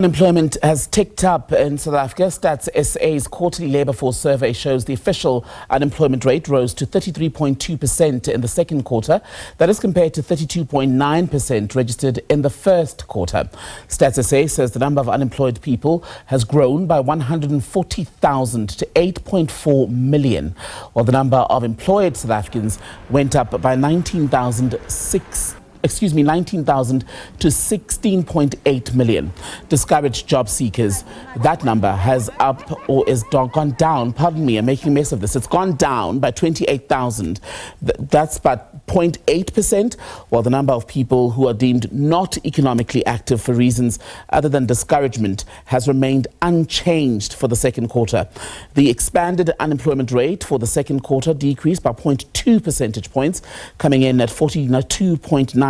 Unemployment has ticked up in South Africa. Stats SA's quarterly labour force survey shows the official unemployment rate rose to 33.2% in the second quarter. That is compared to 32.9% registered in the first quarter. Stats SA says the number of unemployed people has grown by 140,000 to 8.4 million, while the number of employed South Africans went up by 19,000 to 16.8 million. Discouraged job seekers, that number has gone down, pardon me, I'm making a mess of this, it's gone down by 28,000. That's about 0.8%, while the number of people who are deemed not economically active for reasons other than discouragement has remained unchanged for the second quarter. The expanded unemployment rate for the second quarter decreased by 0.2 percentage points, coming in at 42.9%.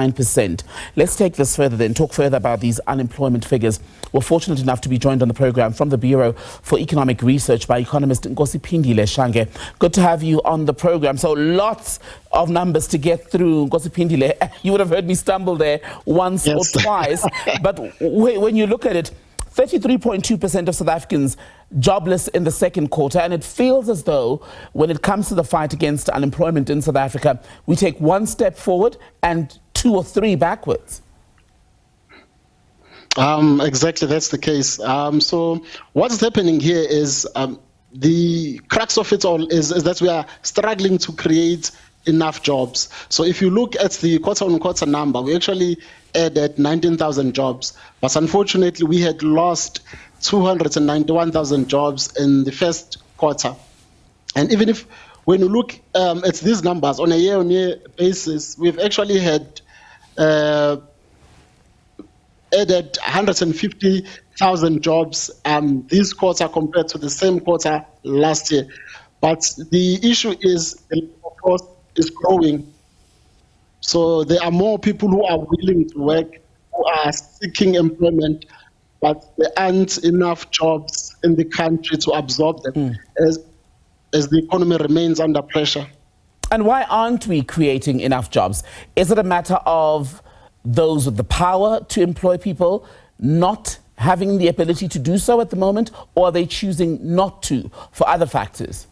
Let's take this further then, talk further about these unemployment figures. We're fortunate enough to be joined on the program from the Bureau for Economic Research by economist Nkosiphindile Shange. Good to have you on the program. So lots of numbers to get through. Nkosiphindile, you would have heard me stumble there once or twice. But when you look at it, 33.2% of South Africans jobless in the second quarter, and it feels as though when it comes to the fight against unemployment in South Africa, we take one step forward and 2 or 3 backwards. Exactly, that's the case. So what's happening here is the crux of it all is that we are struggling to create enough jobs. So if you look at the quarter-on-quarter number, we actually added 19,000 jobs, but unfortunately we had lost 291,000 jobs in the first quarter. And even if, when you look at these numbers on a year-on-year basis, we've actually had added 150,000 jobs this quarter compared to the same quarter last year. But the issue is the workforce is growing. So there are more people who are willing to work, who are seeking employment, but there aren't enough jobs in the country to absorb them as the economy remains under pressure. And why aren't we creating enough jobs? Is it a matter of those with the power to employ people not having the ability to do so at the moment, or are they choosing not to for other factors?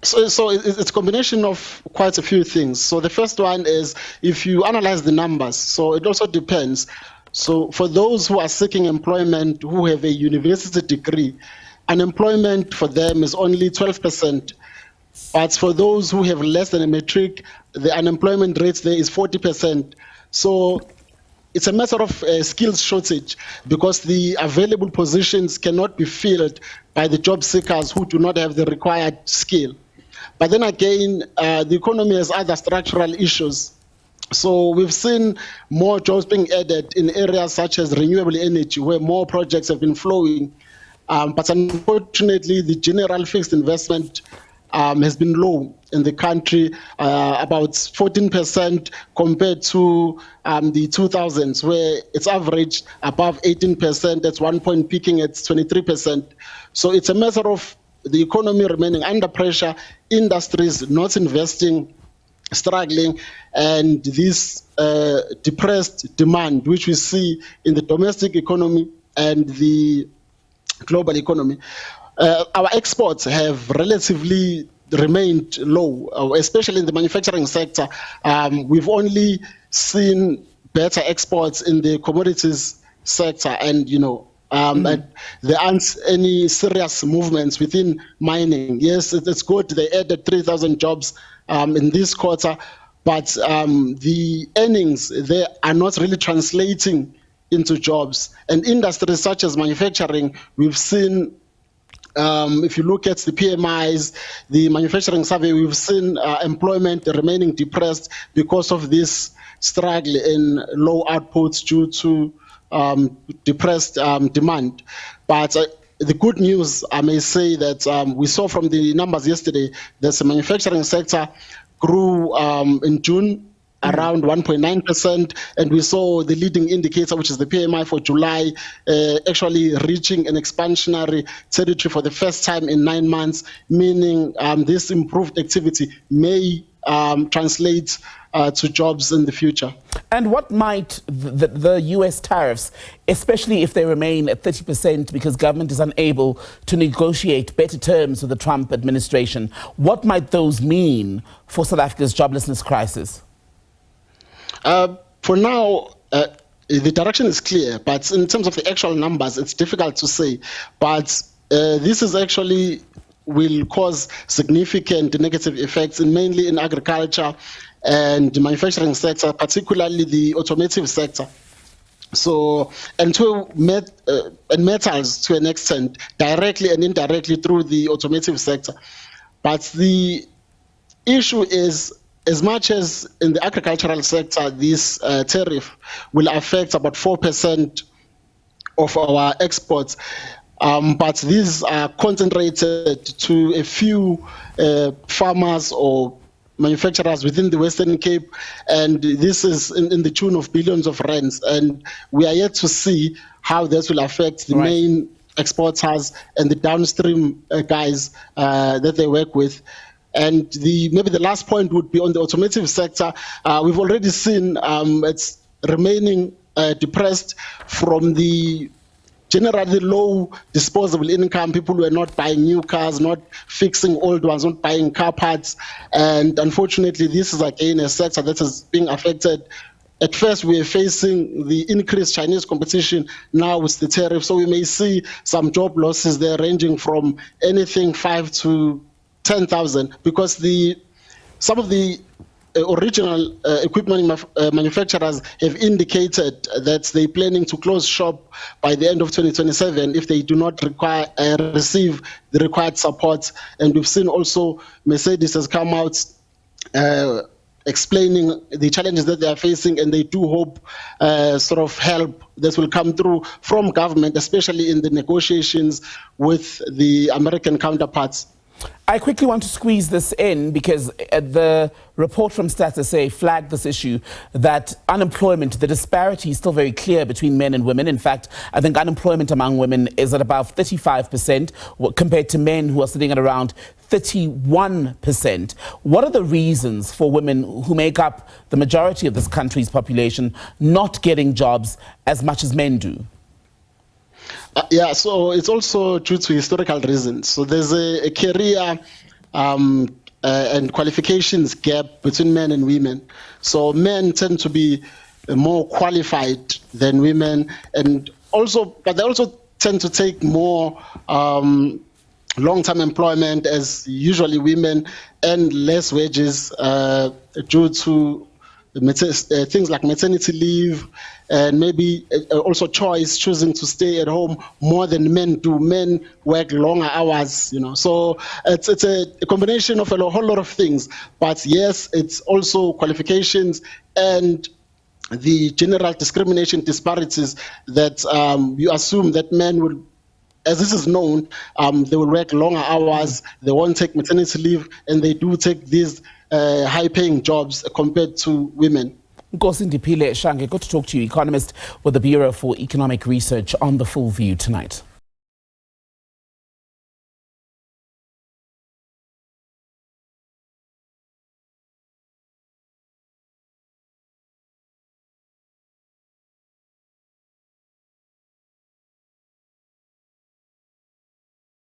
So it's a combination of quite a few things. So the first one is, if you analyze the numbers, so it also depends. So for those who are seeking employment who have a university degree, unemployment for them is only 12%. But for those who have less than a matric, the unemployment rate there is 40%. So it's a matter of skills shortage, because the available positions cannot be filled by the job seekers who do not have the required skill. But then again, the economy has other structural issues. So we've seen more jobs being added in areas such as renewable energy, where more projects have been flowing. But unfortunately, the general fixed investment has been low in the country, about 14% compared to the 2000s, where it's averaged above 18%, at one point peaking at 23%. So it's a matter of the economy remaining under pressure, industries not investing, struggling, and this depressed demand, which we see in the domestic economy and the global economy. Our exports have relatively remained low, especially in the manufacturing sector. We've only seen better exports in the commodities sector, and and there aren't any serious movements within mining. Yes, it's good. They added 3,000 jobs in this quarter, but the earnings there are not really translating into jobs. And industries such as manufacturing, we've seen, if you look at the PMIs, the manufacturing survey, we've seen employment remaining depressed because of this struggle in low outputs due to depressed demand. But the good news, I may say, that we saw from the numbers yesterday that the manufacturing sector grew in June around 1.9%, and we saw the leading indicator, which is the PMI for July, actually reaching an expansionary territory for the first time in 9 months, meaning this improved activity may translate to jobs in the future. And what might the US tariffs, especially if they remain at 30% because government is unable to negotiate better terms with the Trump administration, what might those mean for South Africa's joblessness crisis? For now, the direction is clear, but in terms of the actual numbers, it's difficult to say. But this is actually will cause significant negative effects, mainly in agriculture and the manufacturing sector, particularly the automotive sector. So, and metals to an extent, directly and indirectly through the automotive sector. But the issue is, as much as in the agricultural sector, this tariff will affect about 4% of our exports, but these are concentrated to a few farmers or manufacturers within the Western Cape, and this is in the tune of billions of rands, and we are yet to see how this will affect the main exporters and the downstream guys that they work with. And maybe the last point would be on the automotive sector. We've already seen it's remaining depressed from the generally low disposable income. People were not buying new cars, not fixing old ones, not buying car parts. And unfortunately, this is again a sector that is being affected. At first, we are facing the increased Chinese competition. Now with the tariff, so we may see some job losses there, ranging from anything 5 to 10,000, because some of the original equipment manufacturers have indicated that they're planning to close shop by the end of 2027 if they do not receive the required support. And we've seen also Mercedes has come out explaining the challenges that they are facing, and they do hope sort of help that will come through from government, especially in the negotiations with the American counterparts. I quickly want to squeeze this in because the report from Stats SA flagged this issue that unemployment, the disparity is still very clear between men and women. In fact, I think unemployment among women is at about 35% compared to men who are sitting at around 31%. What are the reasons for women who make up the majority of this country's population not getting jobs as much as men do? Yeah, so it's also due to historical reasons. So there's a career and qualifications gap between men and women. So men tend to be more qualified than women, but they also tend to take more long-term employment, as usually women earn less wages due to things like maternity leave, and maybe also choosing to stay at home more than men do. Men work longer hours, So it's a combination of a whole lot of things. But yes, it's also qualifications and the general discrimination disparities that you assume that men will, as this is known, they will work longer hours, they won't take maternity leave, and they do take these high-paying jobs compared to women. Nkosiphindile Shange, good to talk to you, economist with the Bureau for Economic Research, on The Full View tonight.